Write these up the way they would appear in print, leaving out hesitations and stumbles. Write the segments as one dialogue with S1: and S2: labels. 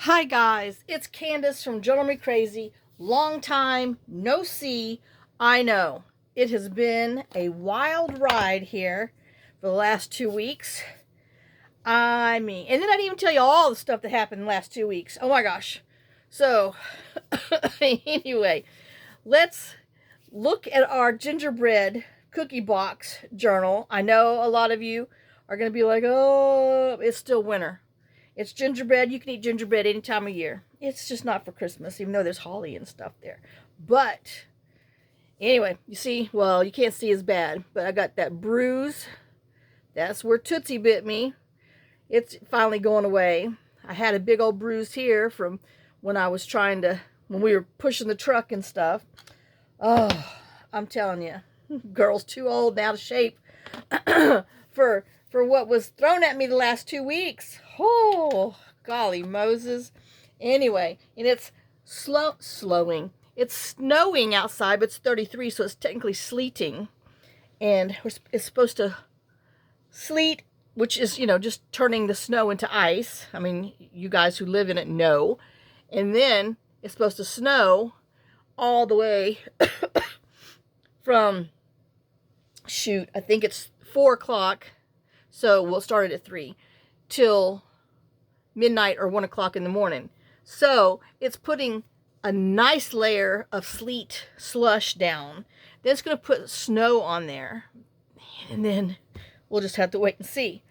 S1: Hi guys, it's Candace from Journal Me Crazy. Long time no see. I know it has been a wild ride here for the last 2 weeks. And then I didn't even tell you all the stuff that happened in the last 2 weeks. Oh my gosh. So anyway, let's look at our gingerbread cookie box journal. I know a lot of you are going to be like, oh, it's still winter. It's gingerbread. You can eat gingerbread any time of year. It's just not for Christmas, even though there's holly and stuff there. But anyway, you see, well, you can't see as bad, but I got that bruise. That's where Tootsie bit me. It's finally going away. I had a big old bruise here from when when we were pushing the truck and stuff. Oh, I'm telling you, girl's too old and out of shape for what was thrown at me the last 2 weeks. Oh, golly Moses. Anyway, and it's slowing. It's snowing outside, but it's 33, so it's technically sleeting. And it's supposed to sleet, which is, just turning the snow into ice. I mean, you guys who live in it know. And then it's supposed to snow all the way from, I think it's 4 o'clock. So we'll start it at 3 till midnight or 1 o'clock in the morning. So it's putting a nice layer of sleet slush down. Then it's going to put snow on there. And then we'll just have to wait and see.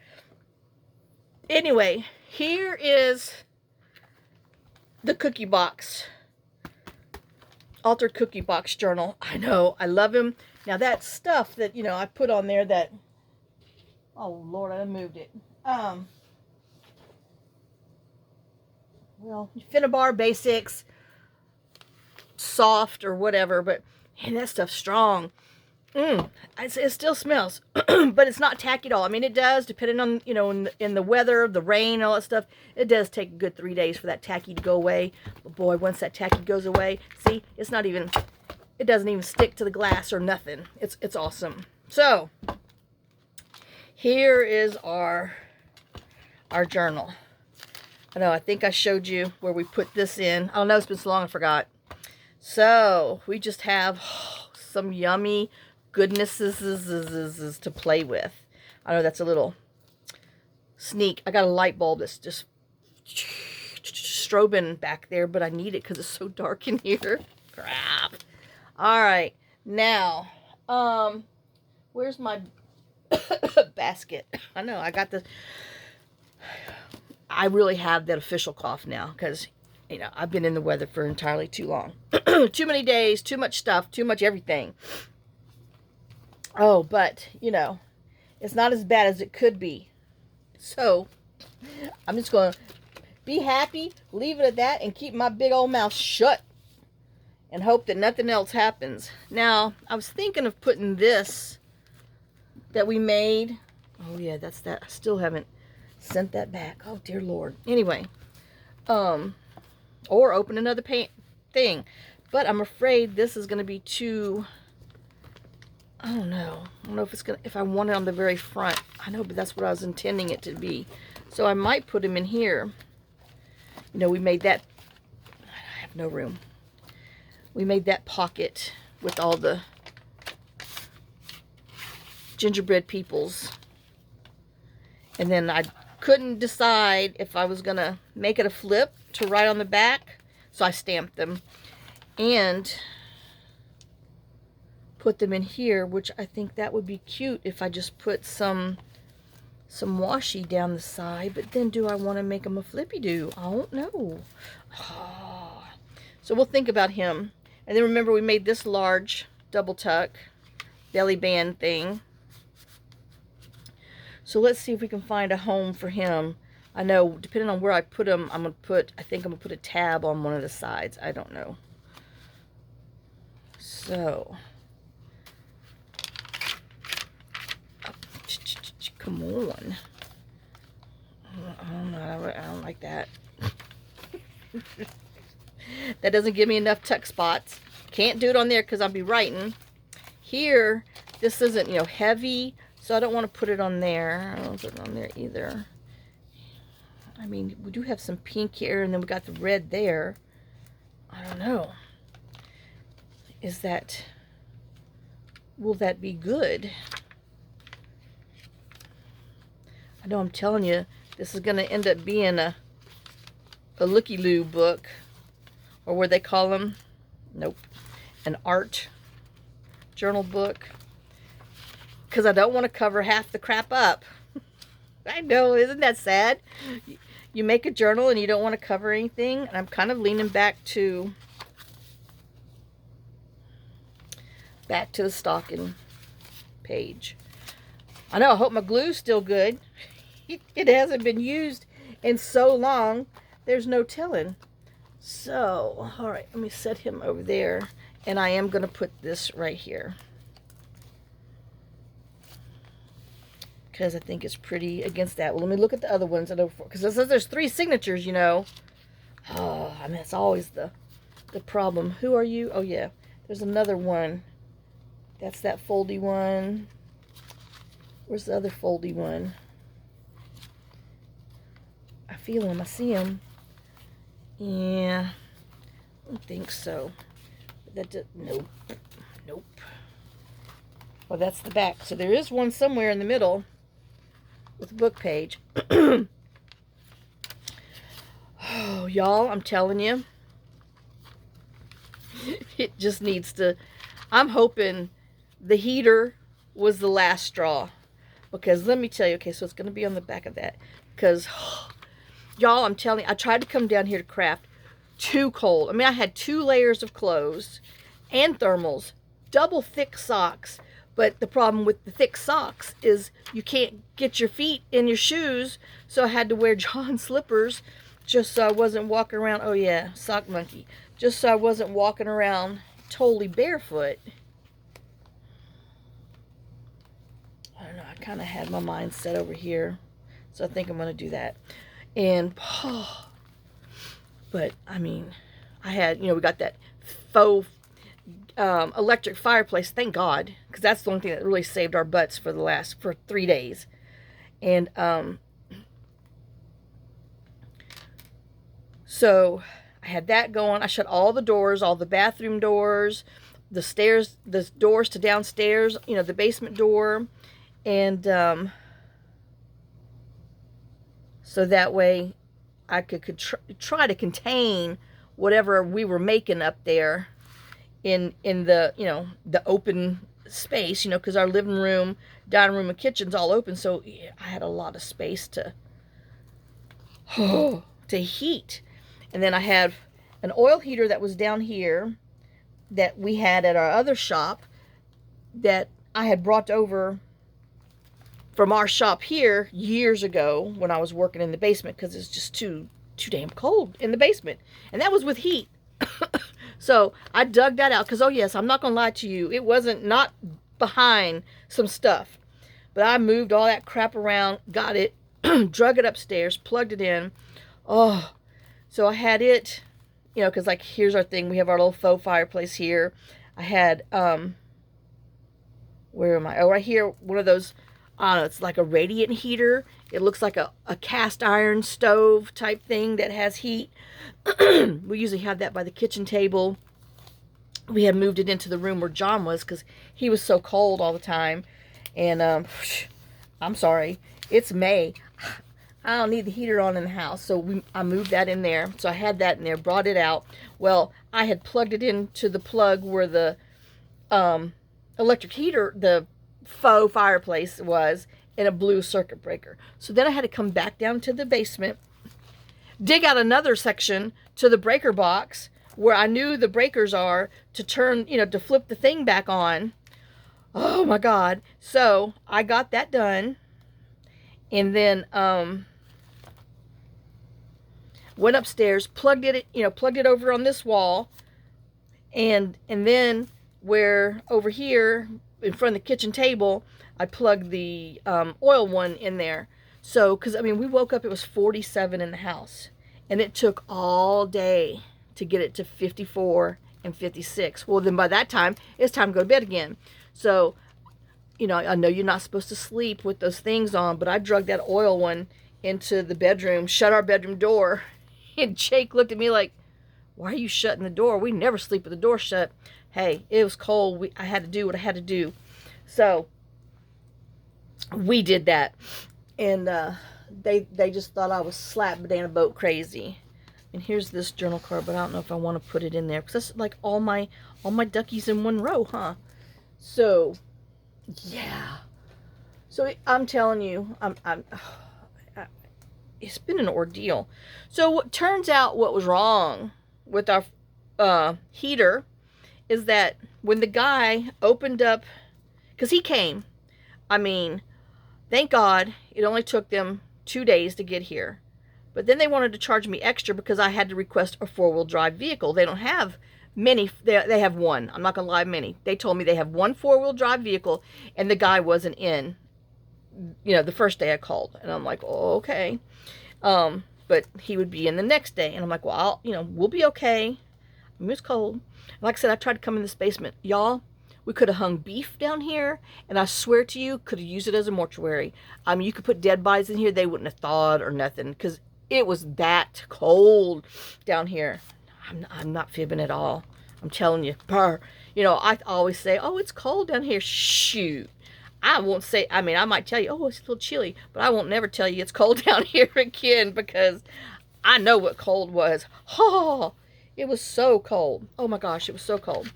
S1: Anyway, here is the cookie box. Altered Cookie Box Journal. I know, I love him. Now that stuff that, I put on there that... Oh, Lord, I moved it. Well, Finnabar Basics, soft or whatever, but man, that stuff's strong. It still smells, but it's not tacky at all. I mean, it does, depending on, in the weather, the rain, all that stuff, it does take a good 3 days for that tacky to go away. But boy, once that tacky goes away, see, it doesn't even stick to the glass or nothing. It's awesome. So, here is our journal. I think I showed you where we put this in. I don't know, it's been so long I forgot. So, we just have some yummy goodnesses to play with. I know that's a little sneak. I got a light bulb that's just strobing back there, but I need it because it's so dark in here. Crap. Alright, now, where's my basket? I know, I really have that official cough now because, I've been in the weather for entirely too long. Too many days, too much stuff, too much everything. Oh, but, it's not as bad as it could be. So, I'm just going to be happy, leave it at that, and keep my big old mouth shut. And hope that nothing else happens. Now, I was thinking of putting this that we made. Oh, yeah, that's that. I still haven't sent that back. Oh, dear Lord. Anyway, or open another thing. But I'm afraid this is going to be too... I don't know. I don't know if I want it on the very front. I know, but that's what I was intending it to be. So I might put them in here. We made that... I have no room. We made that pocket with all the gingerbread peoples. And then I couldn't decide if I was going to make it a flip to write on the back. So I stamped them. And put them in here, which I think that would be cute if I just put some washi down the side. But then do I want to make them a flippy-do? I don't know. Oh. So we'll think about him. And then remember, we made this large double tuck belly band thing. So let's see if we can find a home for him. I know, depending on where I put him, I think I'm going to put a tab on one of the sides. I don't know. So, come on. I don't like that. That doesn't give me enough tuck spots. Can't do it on there because I'll be writing. Here, this isn't, heavy, so I don't want to put it on there. I don't put it on there either. I mean, we do have some pink here, and then we got the red there. I don't know. Will that be good? I know I'm telling you, this is going to end up being a looky-loo book, or what they call them. Nope. An art journal book. Because I don't want to cover half the crap up. I know, isn't that sad? You make a journal and you don't want to cover anything. And I'm kind of leaning back to the stocking page. I know, I hope my glue's still good. It hasn't been used in so long, there's no telling. So, all right, let me set him over there. And I am going to put this right here, because I think it's pretty against that. Well, let me look at the other ones. Because there's 3 signatures, you know. Oh, I mean, it's always the problem. Who are you? Oh, yeah. There's another one. That's that foldy one. Where's the other foldy one? I feel him. I see him. Yeah. I don't think so. But nope. Nope. Well, that's the back. So there is one somewhere in the middle with a book page. Oh, y'all, I'm telling you. It just needs to... I'm hoping the heater was the last straw. Because let me tell you, okay, so it's going to be on the back of that. Because, y'all, I'm telling you, I tried to come down here to craft. Too cold. I mean, I had 2 layers of clothes and thermals, double thick socks. But the problem with the thick socks is you can't get your feet in your shoes. So I had to wear John slippers just so I wasn't walking around. Oh, yeah, sock monkey. Just so I wasn't walking around totally barefoot. I don't know. I kind of had my mind set over here. So I think I'm going to do that. And, but, I mean, I had, you know, we got that faux electric fireplace, thank God, because that's the only thing that really saved our butts for 3 days. And so I had that going. I shut all the doors, all the bathroom doors, the stairs, the doors to downstairs, you know, the basement door, and so that way I could try to contain whatever we were making up there in the, you know, the open space, you know, because our living room, dining room, and kitchen's all open. So yeah, I had a lot of space to heat. And then I had an oil heater that was down here that we had at our other shop that I had brought over from our shop here years ago when I was working in the basement, because it's just too damn cold in the basement. And that was with heat. So I dug that out because, oh yes, I'm not going to lie to you. It wasn't not behind some stuff. But I moved all that crap around, got it, drug it upstairs, plugged it in. Oh, so I had it, you know, because like here's our thing. We have our little faux fireplace here. I had, where am I? Oh, right here, one of those, I don't know, it's like a radiant heater. It looks like a cast iron stove type thing that has heat. We usually have that by the kitchen table. We had moved it into the room where John was because he was so cold all the time. And I'm sorry, it's May. I don't need the heater on in the house. So I moved that in there. So I had that in there, brought it out. Well, I had plugged it into the plug where the electric heater, the faux fireplace was, in a blue circuit breaker. So then I had to come back down to the basement, dig out another section to the breaker box where I knew the breakers are to turn, you know, to flip the thing back on. Oh my God. So I got that done. And then went upstairs, plugged it, you know, plugged it over on this wall. And then where over here in front of the kitchen table, I plugged the oil one in there. So, because, I mean, we woke up, it was 47 in the house. And it took all day to get it to 54 and 56. Well, then by that time, it's time to go to bed again. So, you know, I know you're not supposed to sleep with those things on, but I drug that oil one into the bedroom, shut our bedroom door, and Jake looked at me like, why are you shutting the door? We never sleep with the door shut. Hey, it was cold. I had to do what I had to do. So we did that. And they just thought I was slap banana boat crazy. And here's this journal card, but I don't know if I want to put it in there because that's like all my duckies in one row, huh? So yeah. So I'm telling you, it's been an ordeal. So what turns out what was wrong with our heater is that when the guy opened up, because he came, I mean, thank God it only took them 2 days to get here. But then they wanted to charge me extra because I had to request a 4-wheel drive vehicle. They don't have many. They have one. I'm not going to lie, many. They told me they have one 4-wheel drive vehicle, and the guy wasn't in, the first day I called. And I'm like, oh, okay. But he would be in the next day. And I'm like, well, we'll be okay. I mean, it's cold. Like I said, I tried to come in this basement. Y'all, we could have hung beef down here, and I swear to you, could have used it as a mortuary. I mean, you could put dead bodies in here. They wouldn't have thawed or nothing because it was that cold down here. I'm not fibbing at all. I'm telling you. Brr. I always say, oh, it's cold down here. Shoot. I won't say, I mean, I might tell you, oh, it's a little chilly, but I won't never tell you it's cold down here again because I know what cold was. Oh, it was so cold. Oh my gosh, it was so cold.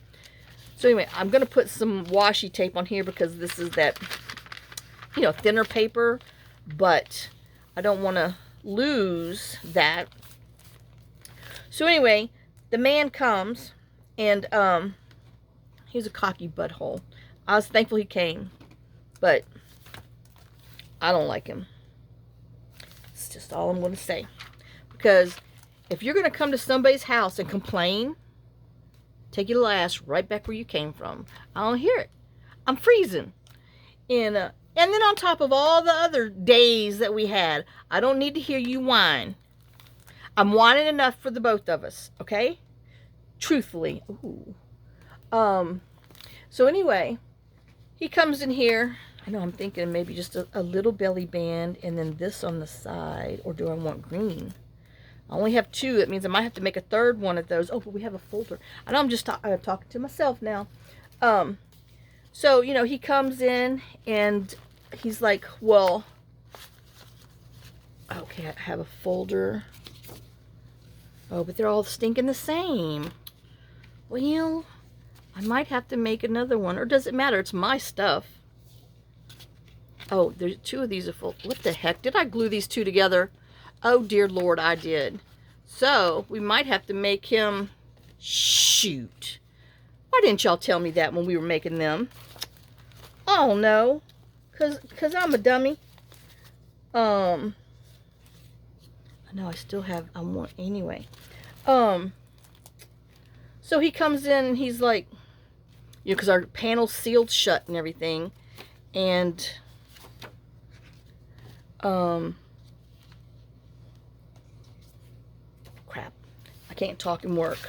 S1: So anyway, I'm going to put some washi tape on here because this is that, thinner paper, but I don't want to lose that. So anyway, the man comes, and he's a cocky butthole. I was thankful he came, but I don't like him. It's just all I'm going to say. Because if you're going to come to somebody's house and complain, take your little ass right back where you came from. I don't hear it. I'm freezing. And then on top of all the other days that we had, I don't need to hear you whine. I'm whining enough for the both of us, okay? Truthfully. Ooh. So anyway, he comes in here. I know I'm thinking maybe just a little belly band and then this on the side. Or do I want green? I only have 2. That means I might have to make a 3rd one of those. Oh, but we have a folder. I know I'm just talking to myself now. So, he comes in and he's like, well, okay, I have a folder. Oh, but they're all stinking the same. Well, I might have to make another one. Or does it matter? It's my stuff. Oh, there's 2 of these are full. What the heck? Did I glue these 2 together? Oh, dear Lord, I did. So, we might have to make him... Shoot. Why didn't y'all tell me that when we were making them? Oh, no. Because I'm a dummy. I know I still have... I want... Anyway. So, he comes in and he's like... because our panel's sealed shut and everything. And... crap. I can't talk and work.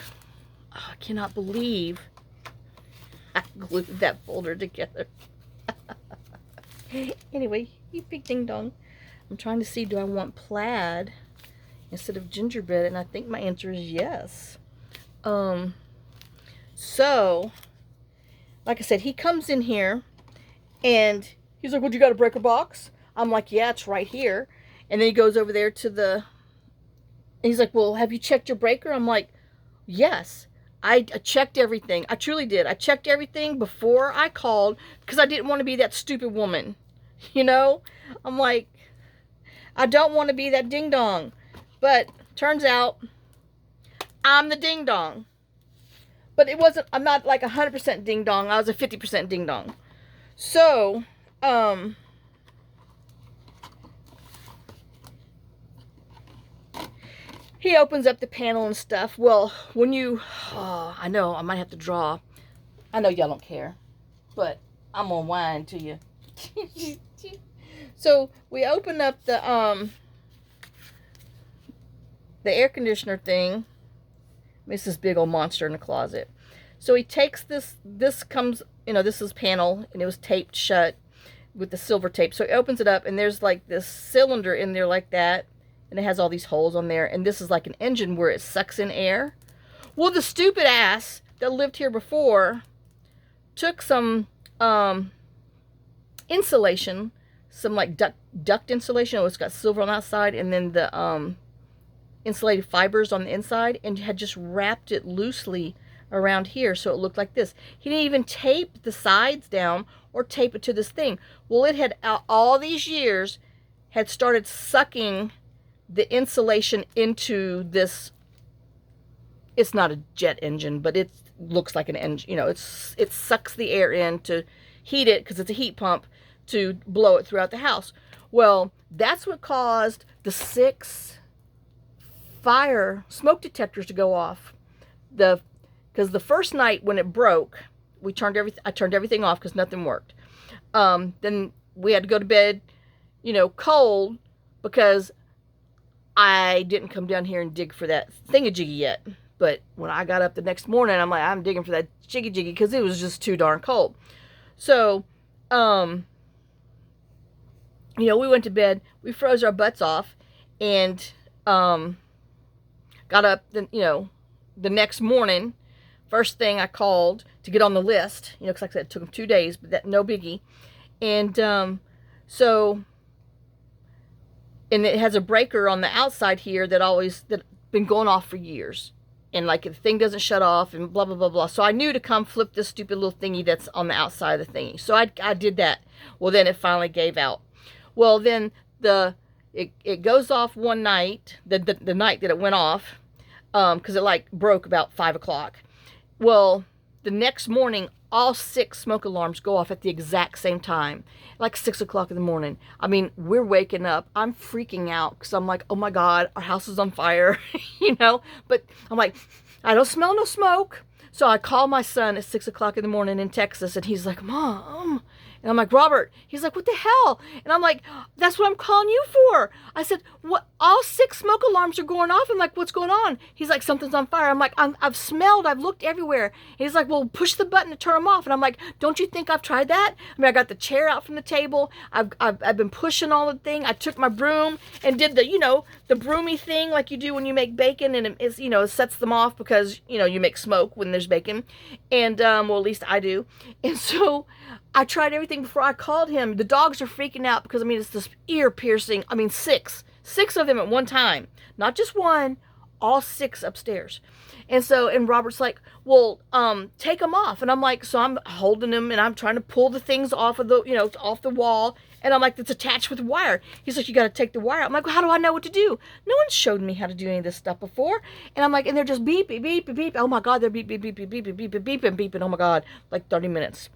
S1: Oh, I cannot believe I glued that folder together. Anyway, you big ding dong. I'm trying to see, do I want plaid instead of gingerbread? And I think my answer is yes. So, like I said, he comes in here and he's like, well, you got a breaker box? I'm like, yeah, it's right here. And then he goes over there to the... He's like, well, have you checked your breaker? I'm like, yes. I checked everything. I truly did. I checked everything before I called because I didn't want to be that stupid woman. I'm like, I don't want to be that ding-dong. But turns out I'm the ding-dong. But it wasn't... I'm not like 100% ding-dong. I was a 50% ding-dong. So, he opens up the panel and stuff. Well, when you... Oh, I know, I might have to draw. I know y'all don't care. But I'm going to whine to you. So, we open up the air conditioner thing. It's this big old monster in the closet. So, he takes this comes... this is panel, and it was taped shut. with the silver tape. So he opens it up, and there's like this cylinder in there like that, and it has all these holes on there, and this is like an engine where it sucks in air. Well, the stupid ass that lived here before took some insulation, some like duct insulation. It's got silver on the outside, and then the insulated fibers on the inside, and had just wrapped it loosely around here so it looked like this. He didn't even tape the sides down or tape it to this thing. Well, it had all these years had started sucking the insulation into this. It's not a jet engine, but it looks like an engine. You know, it sucks the air in to heat it, because it's a heat pump, to blow it throughout the house. Well, that's what caused the 6 fire smoke detectors to go off. Because the first night when it broke, I turned everything off because nothing worked. Then we had to go to bed, you know, cold, because I didn't come down here and dig for that thingamajiggy yet. But when I got up the next morning, I'm like, I'm digging for that jiggy because it was just too darn cold. So, you know, we went to bed, we froze our butts off, and got up, you know, the next morning. First thing I called to get on the list, you know, because like I said, it took them 2 days, but that no biggie. And and it has a breaker on the outside here that been going off for years. And like the thing doesn't shut off and blah, blah, blah, blah. So I knew to come flip this stupid little thingy that's on the outside of the thingy. So I did that. Well, then it finally gave out. Well, then it goes off one night, the night that it went off, because it like broke about 5 o'clock. Well, the next morning, all 6 smoke alarms go off at the exact same time, like 6 o'clock in the morning. I mean, we're waking up. I'm freaking out because I'm like, oh my God, our house is on fire, you know? But I'm like, I don't smell no smoke. So I call my son at 6 o'clock in the morning in Texas, and he's like, Mom. And I'm like, Robert. He's like, what the hell? And I'm like, that's what I'm calling you for. I said, what? All 6 smoke alarms are going off. I'm like, what's going on? He's like, something's on fire. I'm like, I've smelled. I've looked everywhere. And he's like, well, push the button to turn them off. And I'm like, don't you think I've tried that? I mean, I got the chair out from the table. I've been pushing all the thing. I took my broom and did the, you know, the broomy thing like you do when you make bacon, and it's, you know, it sets them off because, you know, you make smoke when there's bacon. And, well, at least I do. And so I tried everything before I called him. The dogs are freaking out because, I mean, it's this ear piercing. I mean, 6 of them at one time. Not just one, all 6 upstairs. And so, and Robert's like, well, take them off. And I'm like, so I'm holding them, and I'm trying to pull the things off of the, you know, off the wall. And I'm like, it's attached with wire. He's like, you got to take the wire out. I'm like, well, how do I know what to do? No one showed me how to do any of this stuff before. And I'm like, and they're just beep, beep, beep, beep. Oh my God, they're beep, beep, beep, beep, beep, beep, beep, beep, beep, beep. Oh my God, like 30 minutes.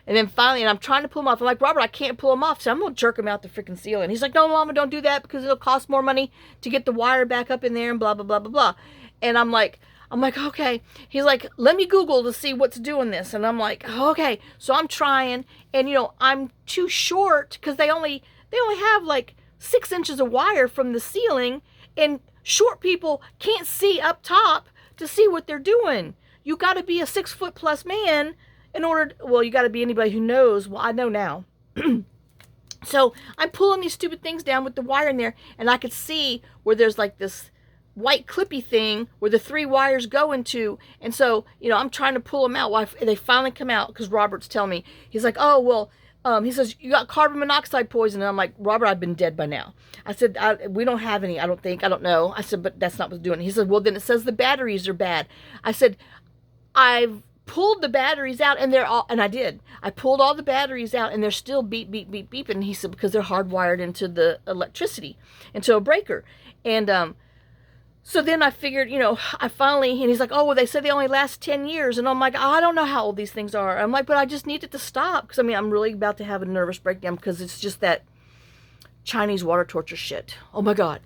S1: And then finally, and I'm trying to pull them off. I'm like, Robert, I can't pull them off, so I'm going to jerk them out the freaking ceiling. He's like, no, Mama, don't do that because it'll cost more money to get the wire back up in there and blah, blah, blah, blah, blah. And I'm like, okay. He's like, let me Google to see what's doing this. And I'm like, okay. So I'm trying, and, you know, I'm too short because they only have like 6 inches of wire from the ceiling, and short people can't see up top to see what they're doing. You got to be a 6-foot-plus man in order, well, you got to be anybody who knows. Well, I know now. So I'm pulling these stupid things down with the wire in there, and I could see where there's like this white clippy thing where the 3 wires go into. And so, you know, I'm trying to pull them out while they finally come out, because Robert's telling me, he's like, oh, well, he says, you got carbon monoxide poison. And I'm like, Robert, I've been dead by now. I said, we don't have any, I don't think, I don't know. I said, but that's not what's doing it. He said, well, then it says the batteries are bad. I said, I've pulled the batteries out, and they're all, and I did. I pulled all the batteries out, and they're still beep, beep, beep, beep. And he said, because they're hardwired into the electricity, into a breaker. And so then I figured, you know, I finally, and he's like, oh, well, they said they only last 10 years. And I'm like, I don't know how old these things are. I'm like, but I just need it to stop. Because, I mean, I'm really about to have a nervous breakdown because it's just that Chinese water torture shit. Oh, my God.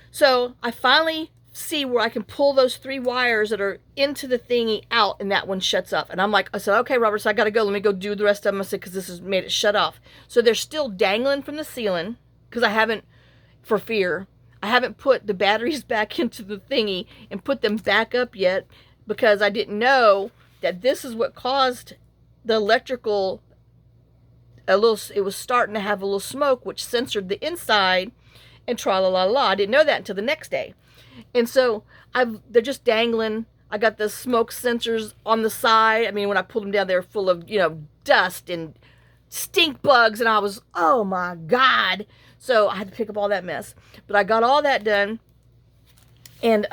S1: So I finally see where I can pull those 3 wires that are into the thingy out, and that one shuts off. And I'm like, I said, okay, Robert, so I got to go. Let me go do the rest of them. I said, because this has made it shut off. So they're still dangling from the ceiling because I haven't, for fear, I haven't put the batteries back into the thingy and put them back up yet, because I didn't know that this is what caused the electrical it was starting to have a little smoke, which censored the inside, and tra-la-la-la. I didn't know that until the next day. And so they're just dangling. I got the smoke sensors on the side. I mean, when I pulled them down, they were full of, dust and stink bugs, and I was, oh my God. So I had to pick up all that mess. But I got all that done, and,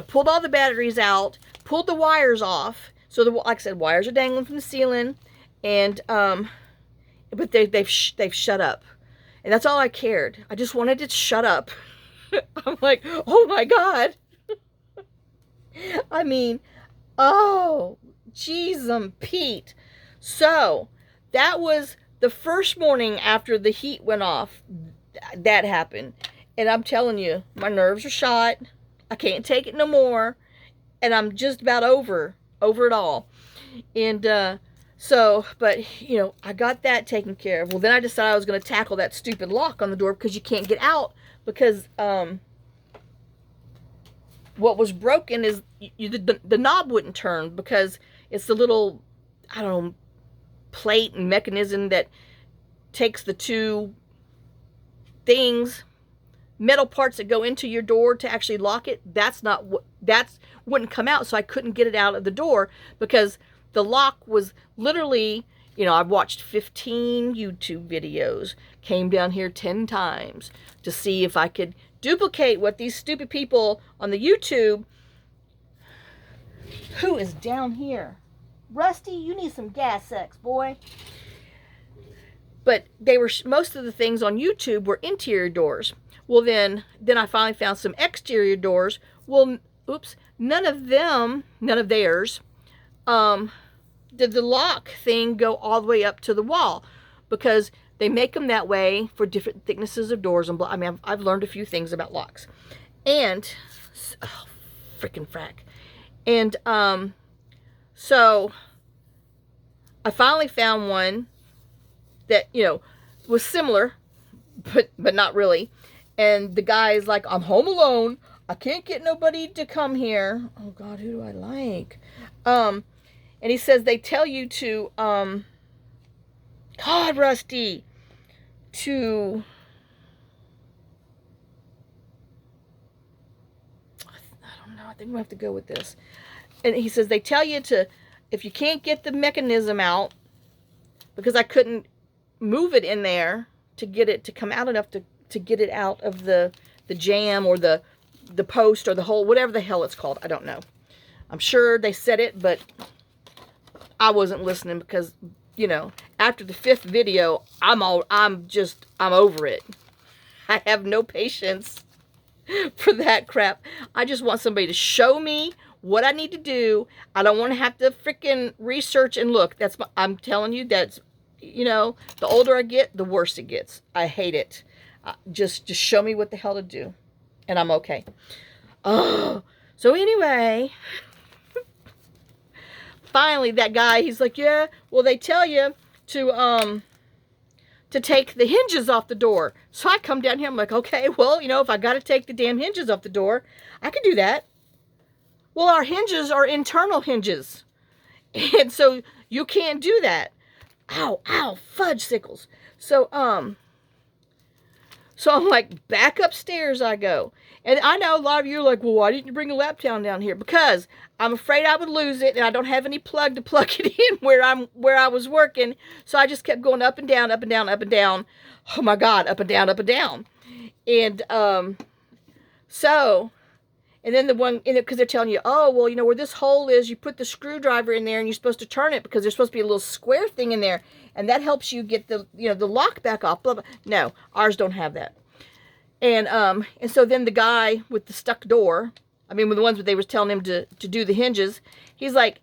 S1: pulled all the batteries out, pulled the wires off. So, like I said, wires are dangling from the ceiling, and, but they've shut up. And that's all I cared. I just wanted it to shut up. I'm like, oh my God. I mean, oh, jeez, Pete. So, that was the first morning after the heat went off. That happened. And I'm telling you, my nerves are shot. I can't take it no more. And I'm just about over it all. And, so, but, I got that taken care of. Well, then I decided I was going to tackle that stupid lock on the door, because you can't get out, because, what was broken is the knob wouldn't turn, because it's the little, I don't know, plate and mechanism that takes the two things, metal parts that go into your door to actually lock it. Wouldn't come out, so I couldn't get it out of the door, because the lock was literally, I've watched 15 YouTube videos, came down here 10 times to see if I could duplicate what these stupid people on the YouTube. Who is down here? Rusty, you need some gas X, boy. But most of the things on YouTube were interior doors. Well, then I finally found some exterior doors. Well, oops, none of theirs, did the lock thing go all the way up to the wall, because they make them that way for different thicknesses of doors and I mean, I've learned a few things about locks. And, oh, freaking frack. And, so I finally found one that, was similar, but not really. And the guy is like, I'm home alone. I can't get nobody to come here. Oh God, who do I like? And he says they tell you to, God, Rusty, to, I don't know, I think we have to go with this. And he says they tell you to, if you can't get the mechanism out, because I couldn't move it in there to get it to come out enough to get it out of the jam or the post or the hole, whatever the hell it's called. I don't know. I'm sure they said it, but I wasn't listening, because, after the 5th video, I'm over it. I have no patience for that crap. I just want somebody to show me what I need to do. I don't want to have to freaking research and look. I'm telling you, that's, the older I get, the worse it gets. I hate it. Just show me what the hell to do, and I'm okay. Oh, so anyway, finally that guy, he's like, yeah, well, they tell you to take the hinges off the door. So I come down here, I'm like, okay, well, if I got to take the damn hinges off the door, I can do that. Well, our hinges are internal hinges, and so you can't do that. Ow, fudge sickles. So I'm like, back upstairs I go. And I know a lot of you are like, well, why didn't you bring a lap down here? Because I'm afraid I would lose it, and I don't have any plug to plug it in where I was working. So I just kept going up and down, up and down, up and down. Oh my God, up and down, up and down. And and then the one, because they're telling you, oh, well, where this hole is, you put the screwdriver in there, and you're supposed to turn it, because there's supposed to be a little square thing in there, and that helps you get the, the lock back off. Blah, blah. No, ours don't have that. And so then the guy with the stuck door, I mean, with the ones that they was telling him to do the hinges, he's like,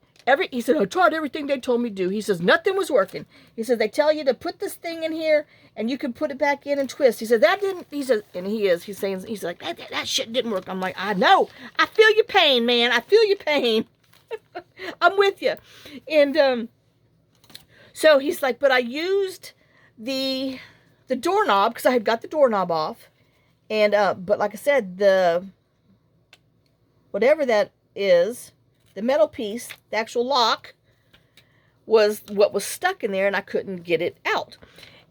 S1: he said, I tried everything they told me to do. He says, nothing was working. He says, they tell you to put this thing in here, and you can put it back in and twist. He said, that didn't, he says, and he's saying, he's like, that shit didn't work. I'm like, I know. I feel your pain, man. I feel your pain. I'm with you. And so he's like, but I used the doorknob, because I had got the doorknob off. And, but like I said, whatever that is, the metal piece, the actual lock, was what was stuck in there, and I couldn't get it out.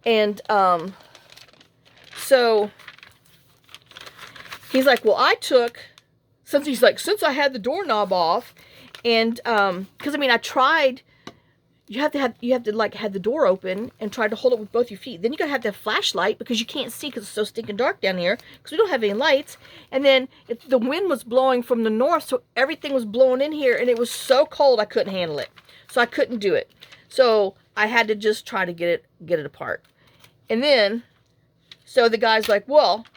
S1: And so he's like, well, since I had the doorknob off, and because I mean, I tried. You have to like have the door open and try to hold it with both your feet. Then you gotta have that flashlight because you can't see because it's so stinking dark down here because we don't have any lights. And then the wind was blowing from the north, so everything was blowing in here, and it was so cold I couldn't handle it. So I couldn't do it. So I had to just try to get it apart. And then, so the guy's like, well,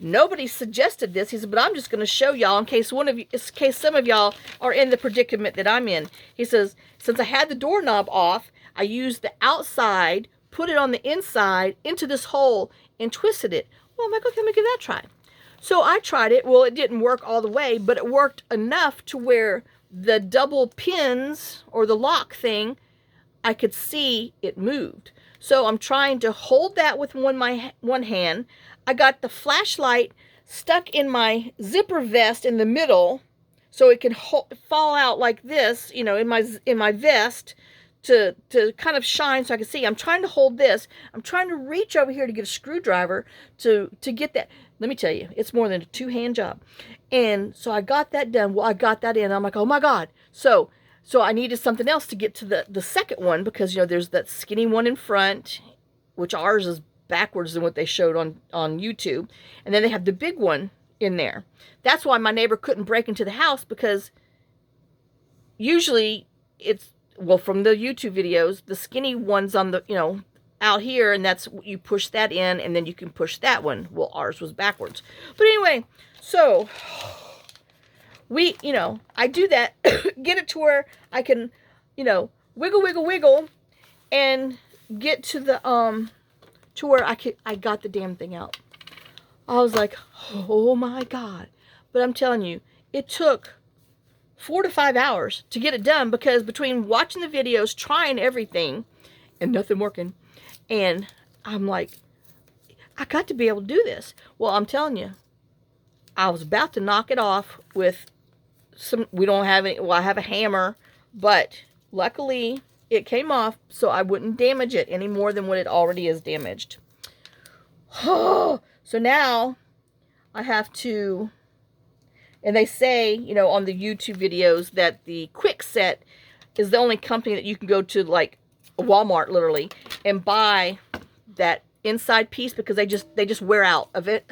S1: nobody suggested this. He said, but I'm just going to show y'all in case some of y'all are in the predicament that I'm in. He says, since I had the doorknob off, I used the outside, put it on the inside into this hole and twisted it. Well, I'm like, okay, let me give that a try. So I tried it. Well, it didn't work all the way, but it worked enough to where the double pins or the lock thing, I could see it moved. So I'm trying to hold that with one hand. I got the flashlight stuck in my zipper vest in the middle so it can fall out like this, you know, in my vest to kind of shine so I can see. I'm trying to hold this. I'm trying to reach over here to get a screwdriver to get that. Let me tell you, it's more than a two-hand job. And so I got that done. Well, I got that in. I'm like, oh my God. So I needed something else to get to the second one because, you know, there's that skinny one in front, which ours is backwards than what they showed on YouTube. And then they have the big one in there. That's why my neighbor couldn't break into the house because usually it's, well, from the YouTube videos, the skinny one's on the, you know, out here, and that's, you push that in and then you can push that one. Well, ours was backwards. But anyway, so we, you know, I do that, get it to where I can, you know, wiggle, and get to the, to where I got the damn thing out. I was like, oh my God. But I'm telling you, it took 4 to 5 hours to get it done because between watching the videos, trying everything, and nothing working, and I'm like, I got to be able to do this. Well, I'm telling you, I was about to knock it off with some, we don't have any, well, I have a hammer, but luckily it came off so I wouldn't damage it any more than what it already is damaged. So now I have to, and they say, you know, on the YouTube videos that the Kwikset is the only company that you can go to, like Walmart literally, and buy that inside piece because they just wear out of it.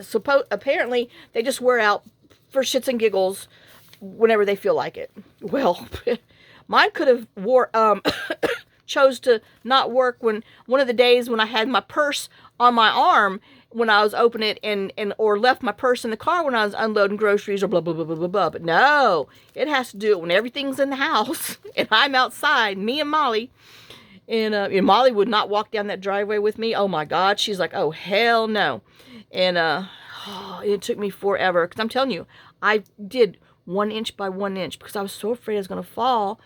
S1: Apparently they just wear out for shits and giggles whenever they feel like it. Well, mine could have chose to not work when one of the days when I had my purse on my arm when I was opening it or left my purse in the car when I was unloading groceries or blah, blah, blah, blah, blah, blah. But no, it has to do it when everything's in the house and I'm outside, me and Molly. And Molly would not walk down that driveway with me. Oh my God. She's like, oh, hell no. And it took me forever. Because I'm telling you, I did 1 inch by 1 inch because I was so afraid I was going to fall,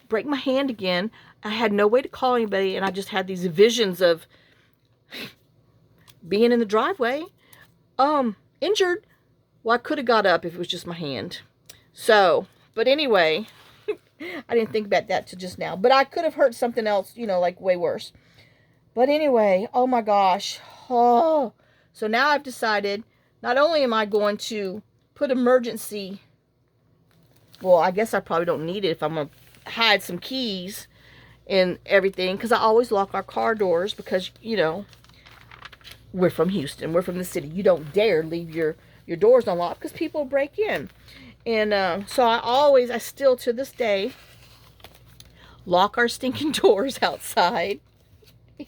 S1: break my hand again. I had no way to call anybody. And I just had these visions of being in the driveway, injured. Well, I could have got up if it was just my hand. So, but anyway, I didn't think about that till just now. But I could have hurt something else, you know, like way worse. But anyway, oh my gosh. Oh. So now I've decided, not only am I going to put emergency, well, I guess I probably don't need it if I'm going to hide some keys and everything. Because I always lock our car doors because, you know, we're from Houston. We're from the city. You don't dare leave your doors unlocked because people break in. And so I still to this day lock our stinking doors outside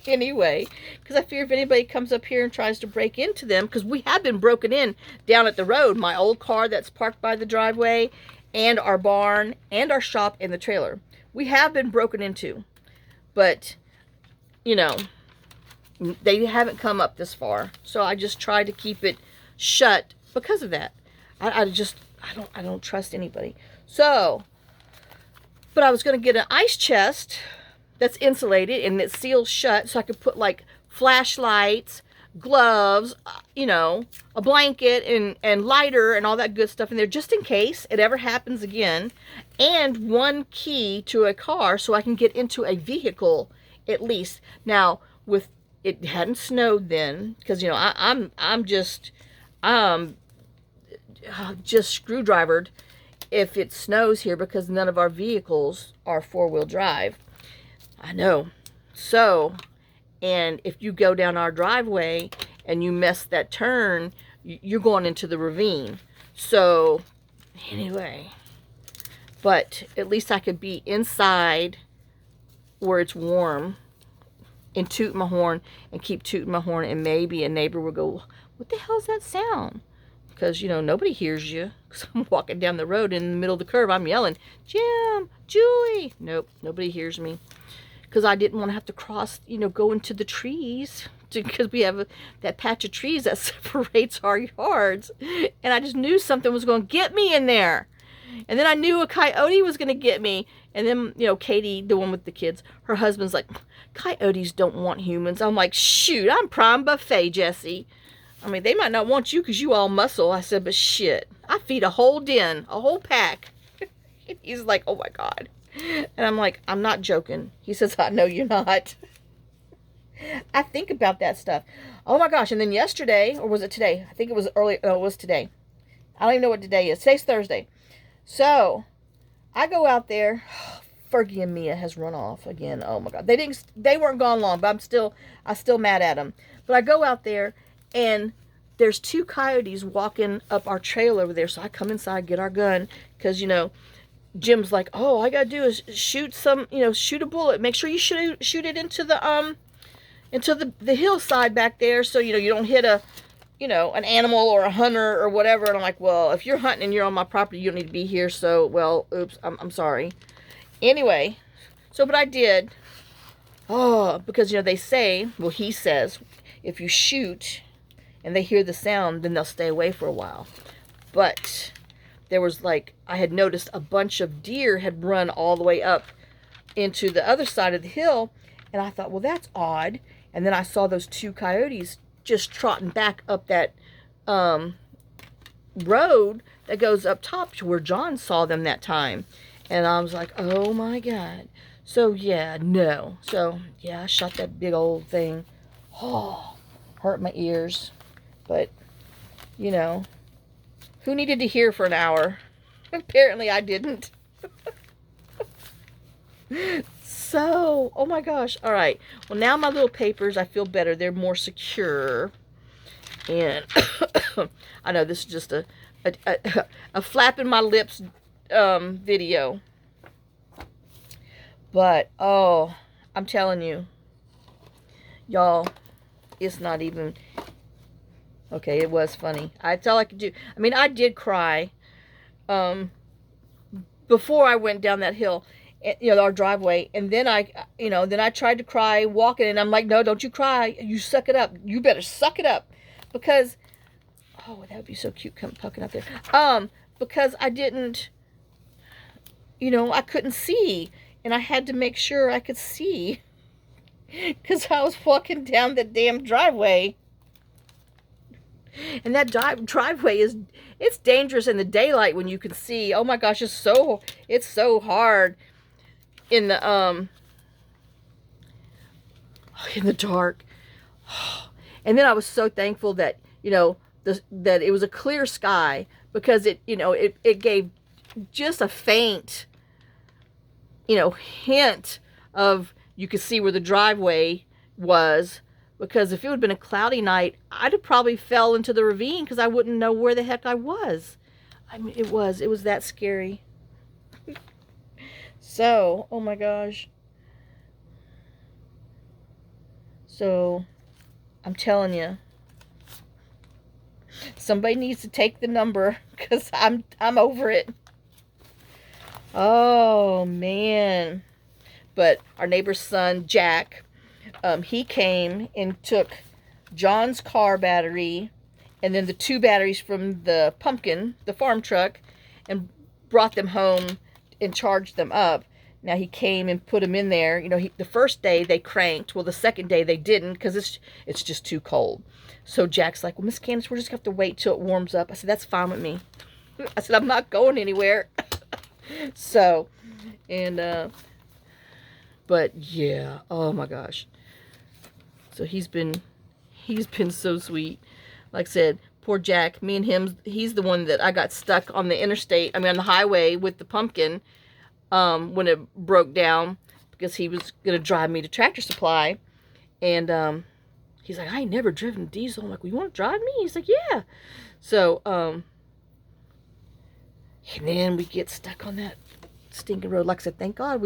S1: anyway, because I fear if anybody comes up here and tries to break into them, because we have been broken in down at the road. My old car that's parked by the driveway and our barn and our shop and the trailer. We have been broken into, but you know, they haven't come up this far. So I just try to keep it shut because of that. I don't trust anybody. So, but I was going to get an ice chest that's insulated and it seals shut so I could put like flashlights, gloves, you know, a blanket and lighter and all that good stuff in there just in case it ever happens again, and one key to a car so I can get into a vehicle at least. Now, with it hadn't snowed then, because you know I'm just screwdrivered if it snows here because none of our vehicles are four-wheel drive. I know. So, and if you go down our driveway and you miss that turn, you're going into the ravine. So, anyway, but at least I could be inside where it's warm and toot my horn and keep tooting my horn, and maybe a neighbor will go, what the hell's that sound? Because, you know, nobody hears you. Because I'm walking down the road in the middle of the curve. I'm yelling, Jim, Julie. Nope, nobody hears me. Because I didn't want to have to cross, you know, go into the trees. Because we have that patch of trees that separates our yards. And I just knew something was going to get me in there. And then I knew a coyote was going to get me. And then, you know, Katie, the one with the kids, her husband's like, coyotes don't want humans. I'm like, shoot, I'm prime buffet, Jesse. I mean, they might not want you because you all muscle. I said, but shit, I feed a whole den, a whole pack. He's like, oh my God. And I'm like, I'm not joking. He says, I know you're not. I think about that stuff. Oh my gosh. And then yesterday, or was it today? I think it was early. No, it was today. I don't even know what today is. Today's Thursday. So I go out there. Fergie and Mia has run off again. Oh my God. They weren't gone long, but I'm still mad at them. But I go out there, and there's two coyotes walking up our trail over there. So I come inside, get our gun, because, you know, Jim's like, oh, all I gotta do is shoot a bullet. Make sure you shoot it into the hillside back there, so, you know, you don't hit an animal or a hunter or whatever. And I'm like, well, if you're hunting and you're on my property, you don't need to be here. So, well, oops, I'm sorry. Anyway, so, but I did. Oh, because, you know, they say, well, he says, if you shoot and they hear the sound, then they'll stay away for a while. But there was, like, I had noticed a bunch of deer had run all the way up into the other side of the hill, and I thought, well, that's odd. And then I saw those two coyotes just trotting back up that road that goes up top to where John saw them that time. And I was like, oh my God. So yeah, no. So yeah, I shot that big old thing. Oh, hurt my ears. But, you know, who needed to hear for an hour? Apparently I didn't. So, oh my gosh. All right. Well, now my little papers, I feel better. They're more secure. And I know this is just a flapping my lips video. But, oh, I'm telling you, y'all, it's not even, okay, it was funny. That's all I could do. I mean, I did cry before I went down that hill, you know, our driveway. And then I tried to cry walking, and I'm like, no, don't you cry. You suck it up. You better suck it up. Because, oh, that would be so cute, come pucking up there. Because I didn't, you know, I couldn't see. And I had to make sure I could see. Because I was walking down the damn driveway. And that driveway it's dangerous in the daylight when you can see. Oh my gosh, it's so hard in the dark. And then I was so thankful that, you know, that it was a clear sky, because it, you know, it gave just a faint, you know, hint of, you could see where the driveway was. Because if it would have been a cloudy night, I'd have probably fell into the ravine because I wouldn't know where the heck I was. I mean, it was that scary. So, oh my gosh. So, I'm telling you, somebody needs to take the number, because I'm over it. Oh man. But our neighbor's son, Jack, he came and took John's car battery and then the 2 batteries from the pumpkin, the farm truck, and brought them home and charged them up. Now he came and put them in there. You know, the first day they cranked. Well, the second day they didn't because it's just too cold. So Jack's like, well, Miss Candace, we're just going to have to wait till it warms up. I said, that's fine with me. I said, I'm not going anywhere. So, and, but yeah, oh my gosh. So he's been so sweet. Like I said, poor Jack, me and him, he's the one that I got stuck on the interstate, on the highway with the pumpkin, when it broke down, because he was going to drive me to Tractor Supply. And, he's like, I ain't never driven diesel. I'm like, well, you want to drive me? He's like, yeah. So, and then we get stuck on that stinking road. Like I said, thank God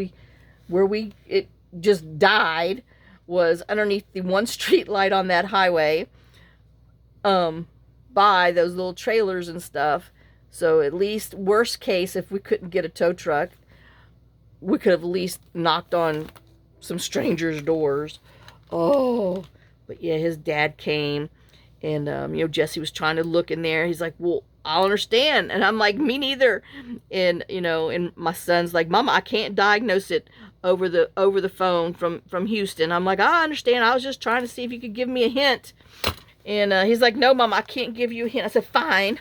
S1: it just died was underneath the one street light on that highway, by those little trailers and stuff. So at least, worst case, if we couldn't get a tow truck, we could have at least knocked on some strangers' doors. Oh, but yeah, his dad came, and, you know, Jesse was trying to look in there. He's like, well, I understand. And I'm like, me neither. And, you know, and my son's like, Mama, I can't diagnose it over the phone from Houston. I'm like, I understand. I was just trying to see if you could give me a hint. And he's like, no, Mama, I can't give you a hint. I said, fine.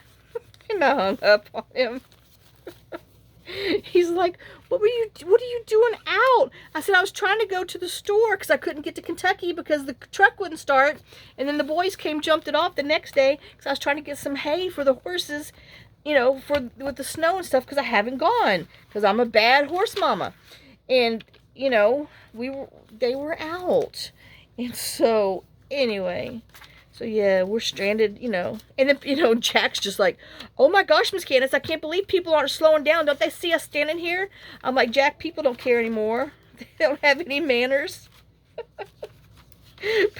S1: And I hung up on him. He's like, what are you doing out? I said, I was trying to go to the store because I couldn't get to Kentucky because the truck wouldn't start. And then the boys jumped it off the next day because I was trying to get some hay for the horses, you know, with the snow and stuff, because I haven't gone because I'm a bad horse mama. And, you know, they were out. And so, anyway, so yeah, we're stranded, you know. And then, you know, Jack's just like, oh my gosh, Miss Candace, I can't believe people aren't slowing down. Don't they see us standing here? I'm like, Jack, people don't care anymore. They don't have any manners.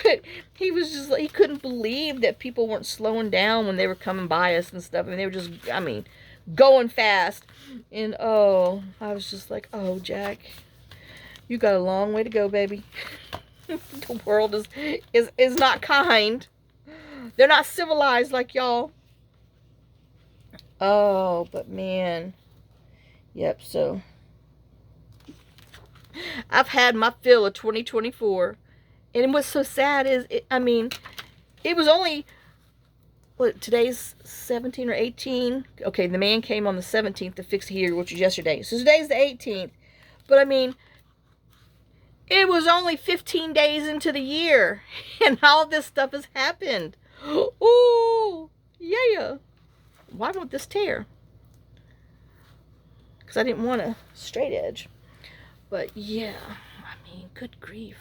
S1: But he was just like, he couldn't believe that people weren't slowing down when they were coming by us and stuff. And they were just, going fast. And oh, I was just like, oh, Jack, you got a long way to go, baby. The world is not kind. They're not civilized like y'all. Oh, but man. Yep, so I've had my fill of 2024. And what's so sad is, it was only, today's 17 or 18? Okay, the man came on the 17th to fix the heater, which was yesterday. So today's the 18th. But it was only 15 days into the year, and all this stuff has happened. Ooh, yeah. Why won't this tear? Because I didn't want a straight edge. But yeah, good grief.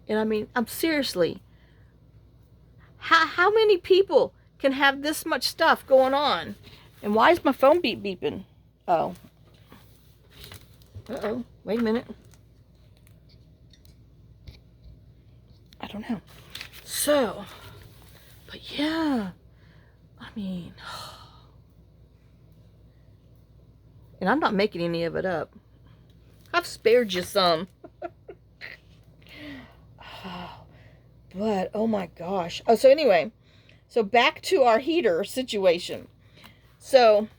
S1: And I'm seriously, how many people can have this much stuff going on? And why is my phone beeping? Oh. Uh-oh, wait a minute. I don't know. So, but yeah, and I'm not making any of it up. I've spared you some. But, oh my gosh. Oh, so anyway, so back to our heater situation. So,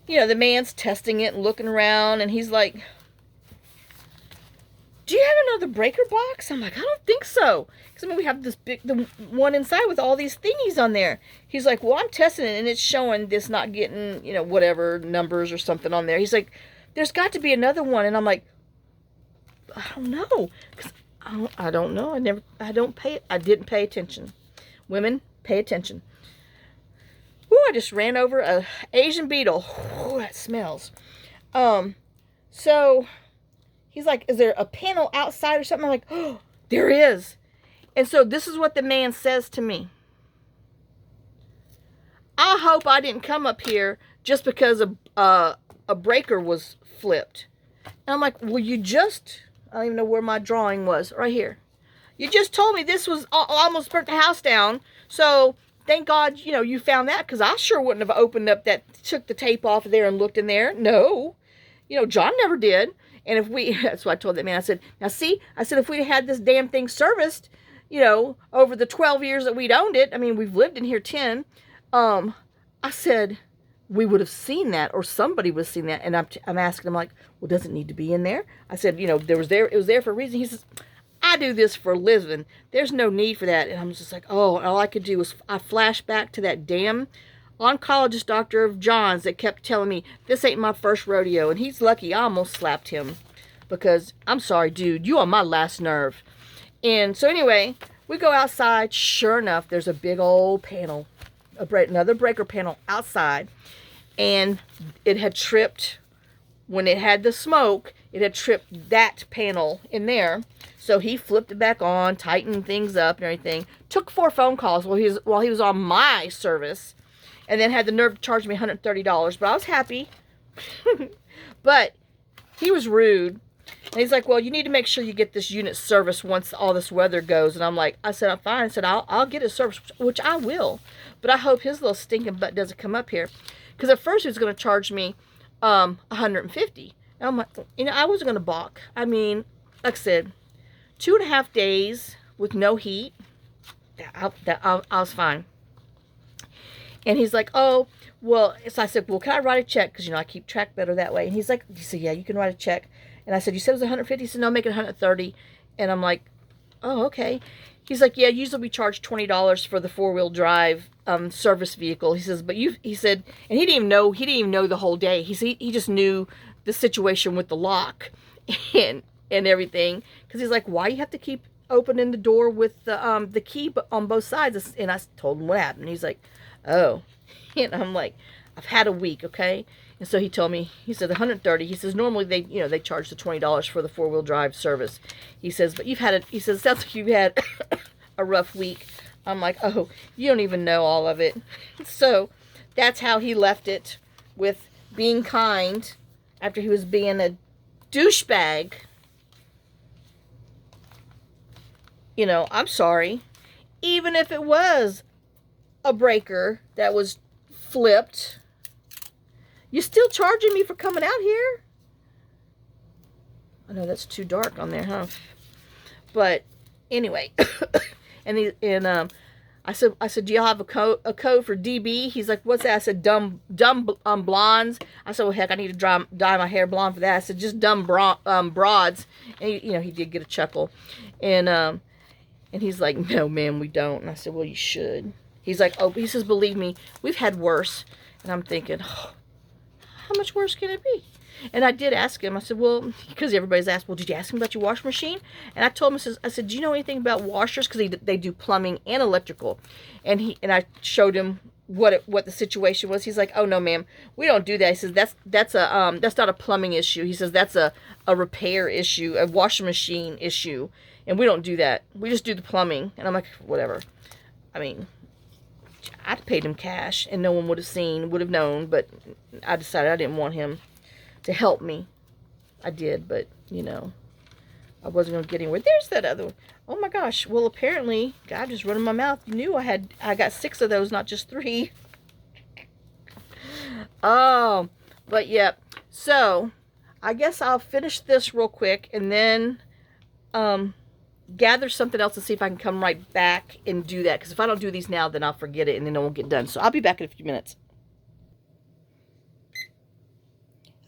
S1: you know, the man's testing it and looking around, and he's like, do you have another breaker box? I'm like, I don't think so. Because, we have this the one inside with all these thingies on there. He's like, well, I'm testing it, and it's showing this not getting, you know, whatever numbers or something on there. He's like, there's got to be another one. And I'm like, I don't know. Because I don't know. I didn't pay attention. Women, pay attention. Ooh, I just ran over a Asian beetle. Ooh, that smells. So he's like, is there a panel outside or something? I'm like, oh, there is. And so this is what the man says to me. I hope I didn't come up here just because a breaker was flipped. And I'm like, well, I don't even know where my drawing was. Right here. You just told me this was almost burnt the house down. So thank God, you know, you found that, because I sure wouldn't have opened up took the tape off of there and looked in there. No. You know, John never did. And that's what I told that man. I said, now see, if we'd had this damn thing serviced, you know, over the 12 years that we'd owned it, we've lived in here 10. I said, we would have seen that, or somebody would have seen that. And I'm asking him, like, well, does it need to be in there? I said, you know, it was there for a reason. He says, I do this for a living. There's no need for that. And I'm just like, oh, all I could do was, I flashed back to that damn oncologist doctor of John's that kept telling me, this ain't my first rodeo. And he's lucky I almost slapped him, because I'm sorry, dude, you on my last nerve. And so anyway, we go outside. Sure enough, there's a big old panel, another breaker panel outside. And it had tripped, when it had the smoke, it had tripped that panel in there. So he flipped it back on, tightened things up and everything. Took 4 phone calls while he was on my service. And then had the nerve to charge me $130. But I was happy. But he was rude. And he's like, well, you need to make sure you get this unit serviced once all this weather goes. And I'm like, I said, I'm fine. I said, I'll get it serviced, which I will. But I hope his little stinking butt doesn't come up here. Because at first he was going to charge me $150. And I'm like, you know, I wasn't going to balk. I mean, like I said, 2.5 days with no heat, I was fine. And he's like, oh, well, so I said, well, can I write a check? Because, you know, I keep track better that way. And he said, yeah, you can write a check. And I said, you said it was 150? He said, no, make it 130. And I'm like, oh, okay. He's like, yeah, usually we charge $20 for the 4-wheel drive service vehicle. He says, but he said, and he didn't even know the whole day. He just knew the situation with the lock and everything. Because he's like, why you have to keep opening the door with the key on both sides? And I told him what happened. He's like, oh. And I'm like, I've had a week, okay? And so he told me, he said 130. He says normally they charge the $20 for the 4-wheel drive service. He says, but you've had it. He says, sounds like you've had a rough week. I'm like, oh, you don't even know all of it. So that's how he left it, with being kind after he was being a douchebag. You know, I'm sorry. Even if it was a breaker that was flipped, you still charging me for coming out here? I know that's too dark on there, huh? But anyway, I said, do y'all have a code for DB? He's like, what's that? I said, dumb blondes. I said, well, heck, I need to dye my hair blonde for that. I said, just dumb broads. And he did get a chuckle, and he's like, no, ma'am, we don't. And I said, well, you should. He's like, oh, he says, believe me, we've had worse. And I'm thinking, oh, how much worse can it be? And I did ask him. I said, well, because everybody's asked, well, did you ask him about your washing machine? And I told him, I said, do you know anything about washers? Because they do plumbing and electrical. And I showed him what the situation was. He's like, oh, no, ma'am, we don't do that. He says, that's not a plumbing issue. He says, that's a repair issue, a washing machine issue. And we don't do that. We just do the plumbing. And I'm like, whatever. I mean, I'd paid him cash and no one would have known, but I decided I didn't want him to help me. I did, but, you know, I wasn't going to get anywhere. There's that other one. Oh my gosh. Well, apparently, God just running my mouth. You knew I got 6 of those, not just 3. Oh, but yeah. So, I guess I'll finish this real quick and then gather something else and see if I can come right back and do that. Because if I don't do these now, then I'll forget it and then it won't get done. So, I'll be back in a few minutes.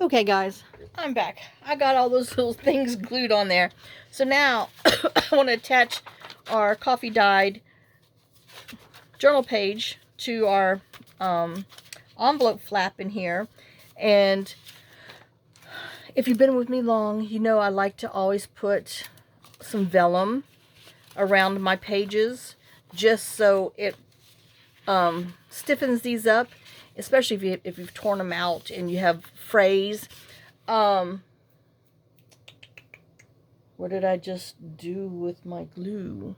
S1: Okay, guys, I'm back. I got all those little things glued on there. So now I want to attach our coffee dyed journal page to our envelope flap in here. And if you've been with me long, you know I like to always put some vellum around my pages just so it stiffens these up. Especially if you've torn them out and you have frays. What did I just do with my glue?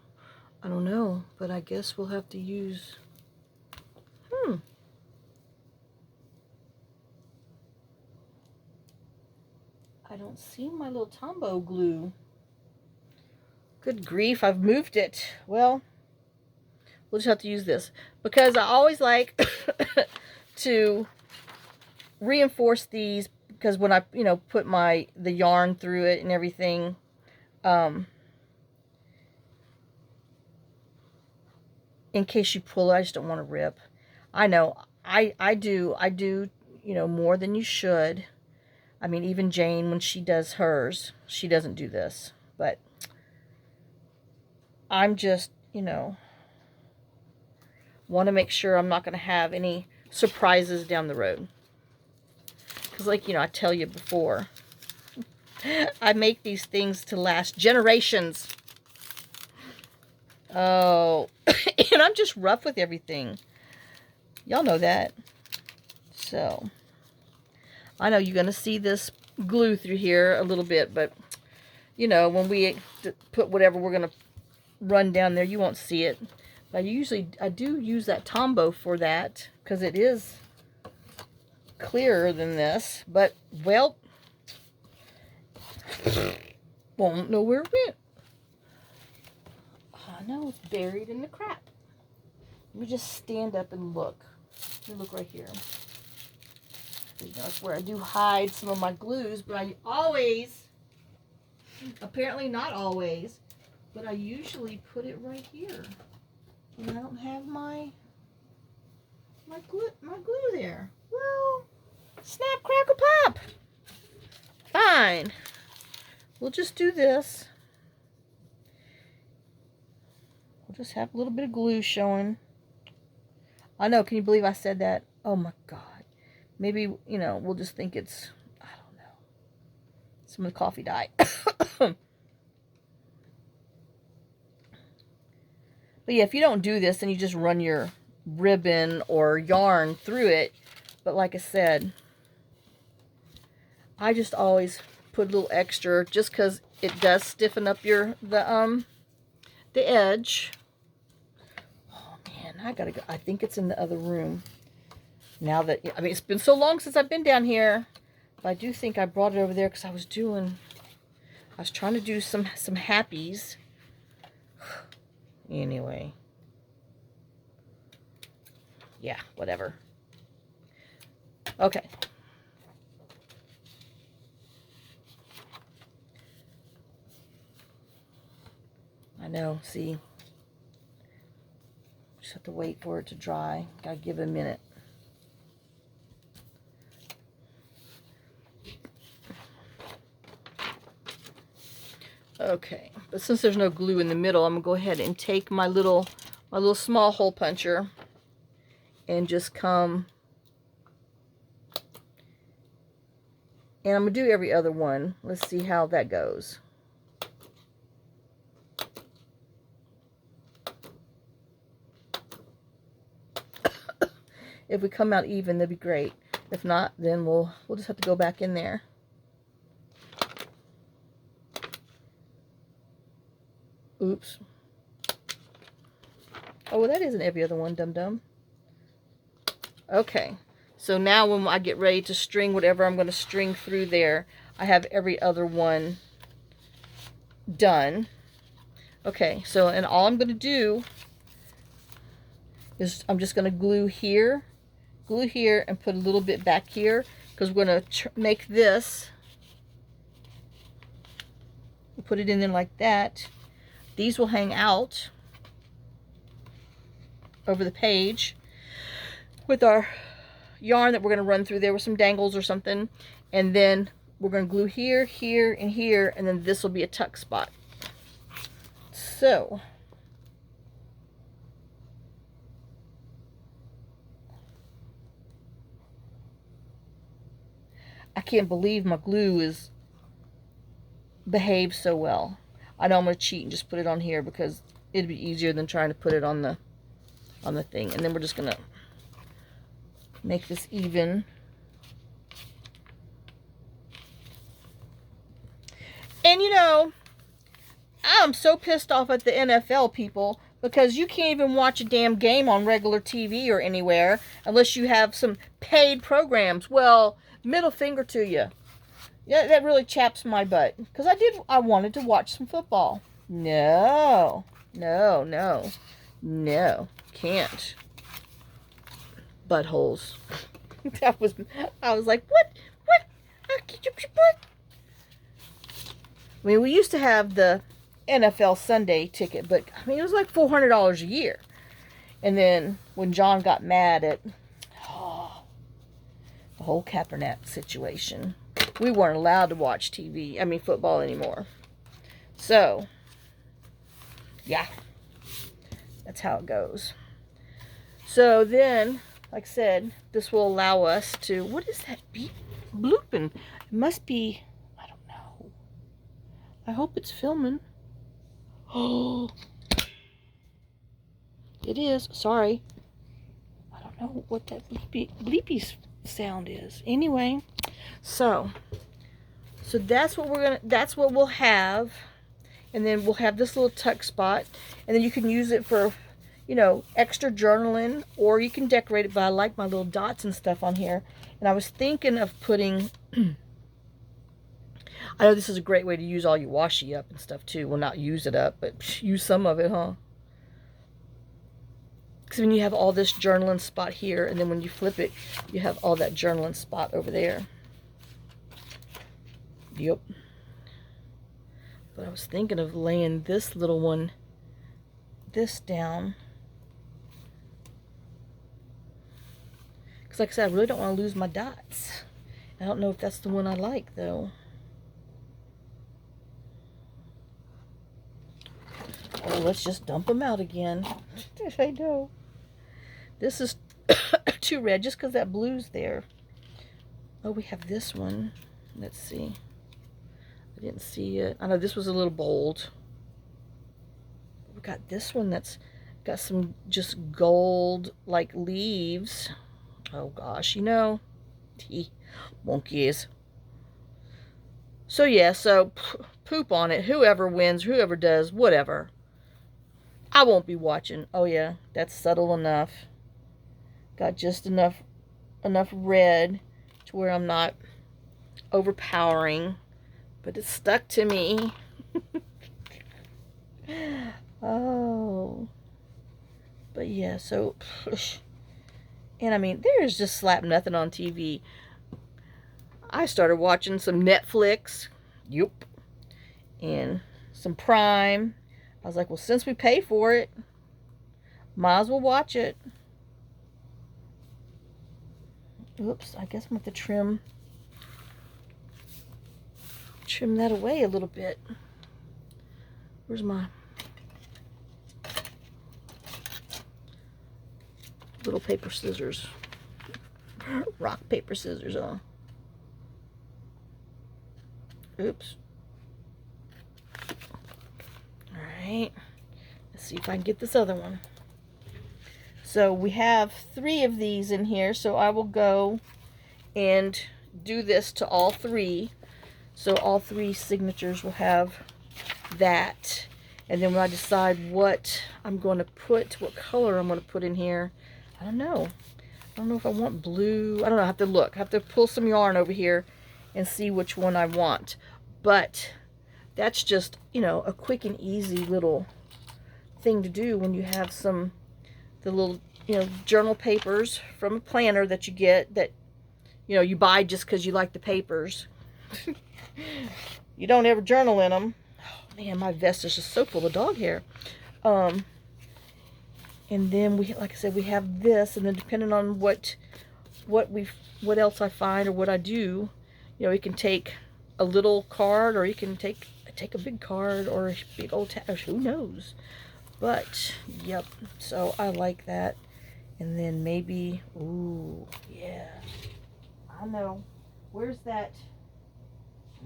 S1: I don't know, but I guess we'll have to use... I don't see my little Tombow glue. Good grief, I've moved it. Well, we'll just have to use this. Because I always like... to reinforce these, because when I put the yarn through it and everything, in case you pull it, I just don't want to rip. I know I do, you know, more than you should. I mean, even Jane, when she does hers, she doesn't do this. But I'm just, you know, want to make sure I'm not going to have any surprises down the road. Because like, you know, I tell you before, I make these things to last generations. Oh, and I'm just rough with everything. Y'all know that. So, I know you're going to see this glue through here a little bit, but, you know, when we put whatever we're going to run down there, you won't see it. But I do use that Tombow for that, because it is clearer than this. But, well, won't know where it went. I know it's buried in the crap. Let me just stand up and look. Let me look right here. That's where I do hide some of my glues, but I always, apparently not always, but I usually put it right here. And I don't have my glue there. Well, snap, crackle, pop. Fine. We'll just do this. We'll just have a little bit of glue showing. I know, can you believe I said that? Oh my God. Maybe, you know, we'll just think it's, I don't know. Some of the coffee died. But yeah, if you don't do this, then you just run your ribbon or yarn through it. But like I said, I just always put a little extra just because it does stiffen up the edge. Oh man, I gotta go. I think it's in the other room. Now that, I mean, it's been so long since I've been down here, but I do think I brought it over there because I was trying to do some happies. Anyway. Yeah, whatever. Okay. I know, see. Just have to wait for it to dry. Gotta give it a minute. Okay, but since there's no glue in the middle, I'm gonna go ahead and take my little small hole puncher and just come, and I'm gonna do every other one. Let's see how that goes. If we come out even, that'd be great. If not, then we'll just have to go back in there. Oops. Oh, well, that isn't every other one, dum-dum. Okay. So now when I get ready to string whatever I'm going to string through there, I have every other one done. Okay, so and all I'm going to do is I'm just going to glue here, and put a little bit back here, because we're going to make this. We'll put it in there like that. These will hang out over the page with our yarn that we're going to run through there with some dangles or something. And then we're going to glue here, here, and here, and then this will be a tuck spot. So, I can't believe my glue behaves so well. I know I'm going to cheat and just put it on here because it'd be easier than trying to put it on the thing. And then we're just going to make this even. And you know, I'm so pissed off at the NFL people, because you can't even watch a damn game on regular TV or anywhere unless you have some paid programs. Well, middle finger to you. Yeah, that really chaps my butt, because I wanted to watch some football. No, can't. Buttholes. I was like, what? I mean, we used to have the NFL Sunday ticket, but I mean, it was like $400 a year. And then when John got mad at, the whole Kaepernick situation. We weren't allowed to watch football anymore. So, yeah, that's how it goes. So then, like I said, this will allow us to, what is that beep blooping? It must be, I don't know. I hope it's filming. Oh, it is. Sorry. I don't know what that bleepy sound is. Anyway, so that's what we'll have. And then we'll have this little tuck spot. And then you can use it for, extra journaling, or you can decorate it. But I like my little dots and stuff on here. And I was thinking of putting, I know this is a great way to use all your washi up and stuff too. Well, not use it up, but use some of it, huh? Because when you have all this journaling spot here, and then when you flip it, you have all that journaling spot over there. Yep. But I was thinking of laying this little one, this down. Because like I said, I really don't want to lose my dots. I don't know if that's the one I like, though. Oh, let's just dump them out again. I know. This is too red just because that blue's there. Oh, we have this one. Let's see. I didn't see it. I know this was a little bold. We got this one that's got some just gold like leaves. Oh gosh, monkeys. So yeah, so poop on it. Whoever wins, whoever does, whatever. I won't be watching. Oh yeah, that's subtle enough. Got just enough red to where I'm not overpowering, but it's stuck to me. Oh, but yeah, so, and I mean, there's just slap nothing on TV. I started watching some Netflix, yup, and some Prime. I was like, well, since we pay for it, might as well watch it. Oops, I guess I'm going to trim that away a little bit. Where's my little paper scissors? Rock, paper, scissors on. Oops. Alright. Let's see if I can get this other one. So we have 3 of these in here, so I will go and do this to all 3. So all 3 signatures will have that. And then when I decide what I'm going to put, what color I'm going to put in here, I don't know. I don't know if I want blue. I don't know. I have to look. I have to pull some yarn over here and see which one I want. But that's just, a quick and easy little thing to do when you have the little, journal papers from a planner that you get that, you buy just because you like the papers. You don't ever journal in them. Oh, man, my vest is just so full of dog hair. And then like I said, we have this, and then depending on what else I find or what I do, you can take a little card, or you can take a big card, or a big old who knows. But yep, so I like that. And then maybe, ooh, yeah, I know. Where's that?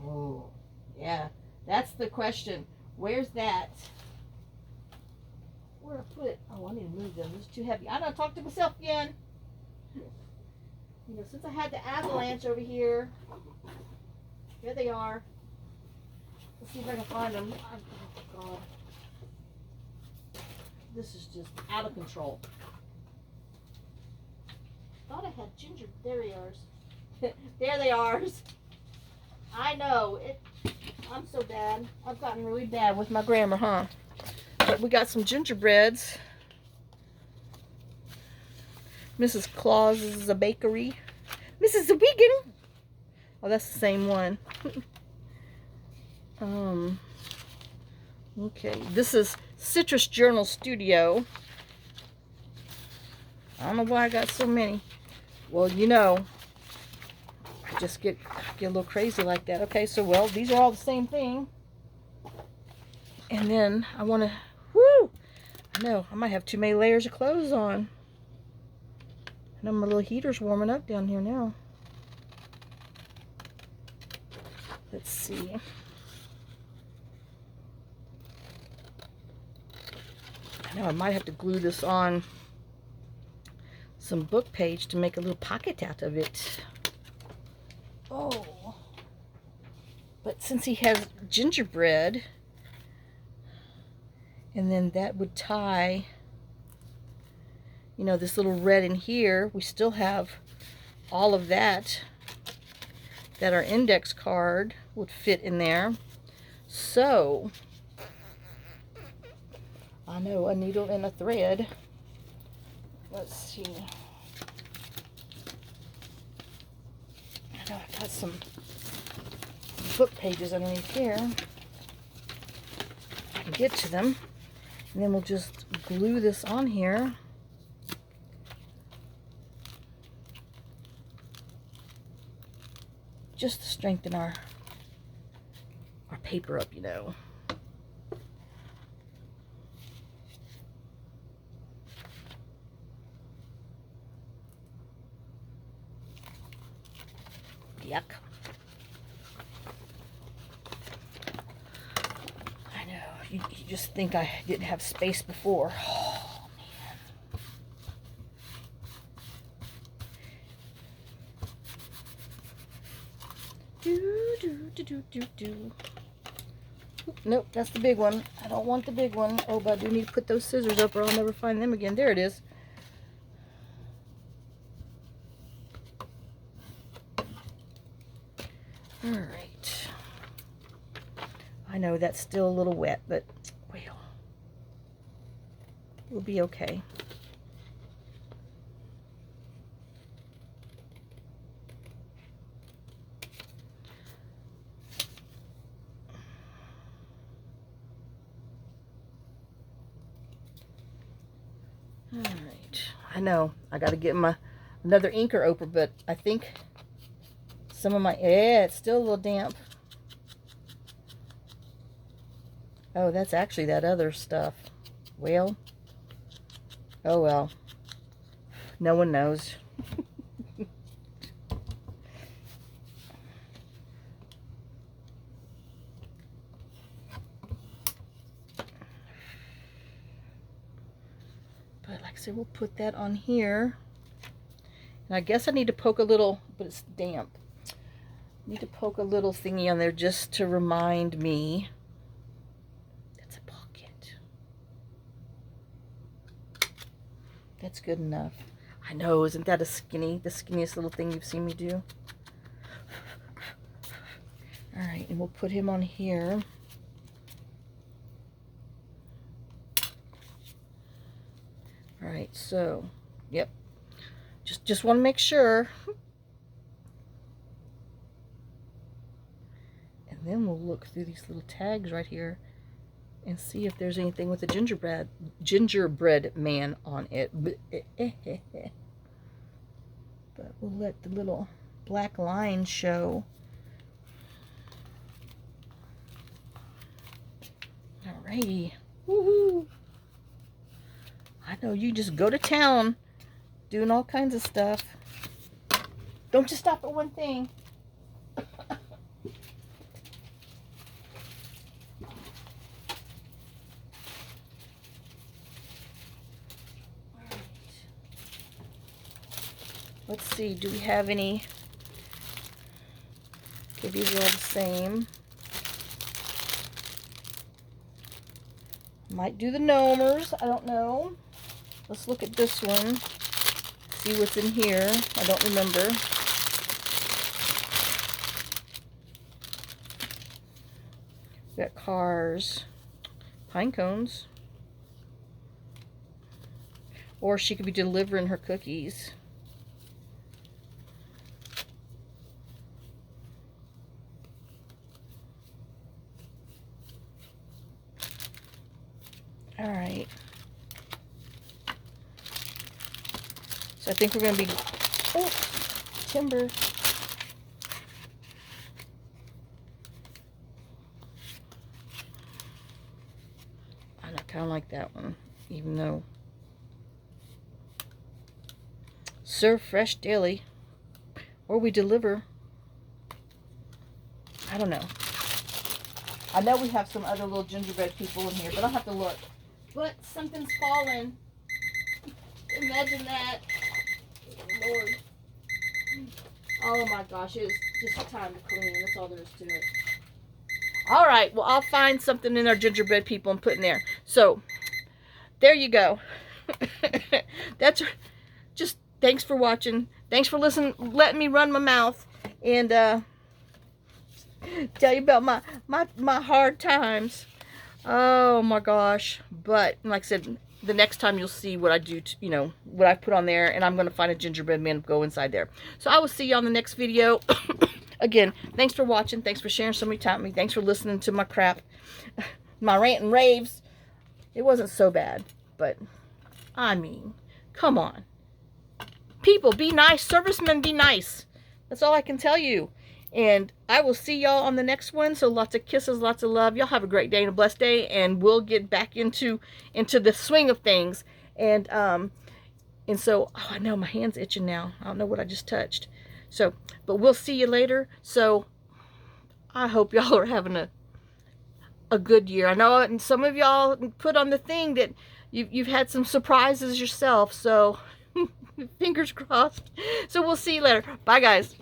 S1: Oh, yeah, that's the question. Where's that? Where I put it? Oh, I need to move them. It's too heavy. I don't talk to myself again. Since I had the avalanche over here, here they are. Let's see if I can find them. Oh, God. This is just out of control. Thought I had ginger. There they are. There they are. I know. I'm so bad. I've gotten really bad with my grammar, huh? But we got some gingerbreads. Mrs. Claus is a bakery. Mrs. Wiggin. Oh, that's the same one. Okay. This is Citrus Journal Studio. I don't know why I got so many. Well, just get a little crazy like that. Okay, so well, these are all the same thing. And then I want to, whoo! I know, I might have too many layers of clothes on. I know my little heater's warming up down here now. Let's see. I know I might have to glue this on some book page to make a little pocket out of it. Oh. But since he has gingerbread, and then that would tie, you know, this little red in here, we still have all of that our index card would fit in there. So, I know, a needle and a thread. Let's see. I know I've got some book pages underneath here. I can get to them. And then we'll just glue this on here. Just to strengthen our paper up, you know. Yuck. I know, you just think I didn't have space before. Oh, man. Do. Nope, that's the big one. I don't want the big one. Oh, but I do need to put those scissors up or I'll never find them again. There it is. Alright. I know that's still a little wet, but well, we'll be okay. Alright. I know. I gotta get my another inker opener, but I think some of my, yeah, it's still a little damp. Oh, that's actually that other stuff. Well, oh well. No one knows. But like I said, we'll put that on here. And I guess I need to poke a little, but it's damp. I need to poke a little thingy on there just to remind me. That's a pocket. That's good enough. I know, isn't that the skinniest little thing you've seen me do? Alright, and we'll put him on here. Alright, so, yep. Just want to make sure. And then we'll look through these little tags right here and see if there's anything with the gingerbread man on it. But we'll let the little black line show. Alrighty. Woohoo! I know, you just go to town doing all kinds of stuff. Don't just stop at one thing. Let's see, do we have any? Okay, these are all the same. Might do the gnomers, I don't know. Let's look at this one. See what's in here. I don't remember. We got cars, pine cones. Or she could be delivering her cookies. All right. So I think we're going to be, oh, timber. kind of like that one, even though serve fresh daily, or we deliver. I don't know. I know we have some other little gingerbread people in here, but I'll have to look. But something's fallen. Imagine that. Lord. Oh my gosh, it is just time to clean. That's all there is to it. All right, well, I'll find something in our gingerbread people and put in there. So, there you go. That's just, thanks for watching. Thanks for listening, letting me run my mouth and tell you about my hard times. Oh my gosh. But like I said, the next time you'll see what I do, you know, what I put on there, and I'm going to find a gingerbread man to go inside there. So I will see you on the next video. Again, thanks for watching. Thanks for sharing so many time with me. Thanks for listening to my crap, my rant and raves. It wasn't so bad, but I mean, come on. People, be nice. Servicemen, be nice. That's all I can tell you. And I will see y'all on the next one. So lots of kisses, lots of love. Y'all have a great day and a blessed day. And we'll get back into the swing of things. And so, oh, I know my hand's itching now. I don't know what I just touched. So, but we'll see you later. So I hope y'all are having a good year. I know, and some of y'all put on the thing that you've had some surprises yourself. So fingers crossed. So we'll see you later. Bye, guys.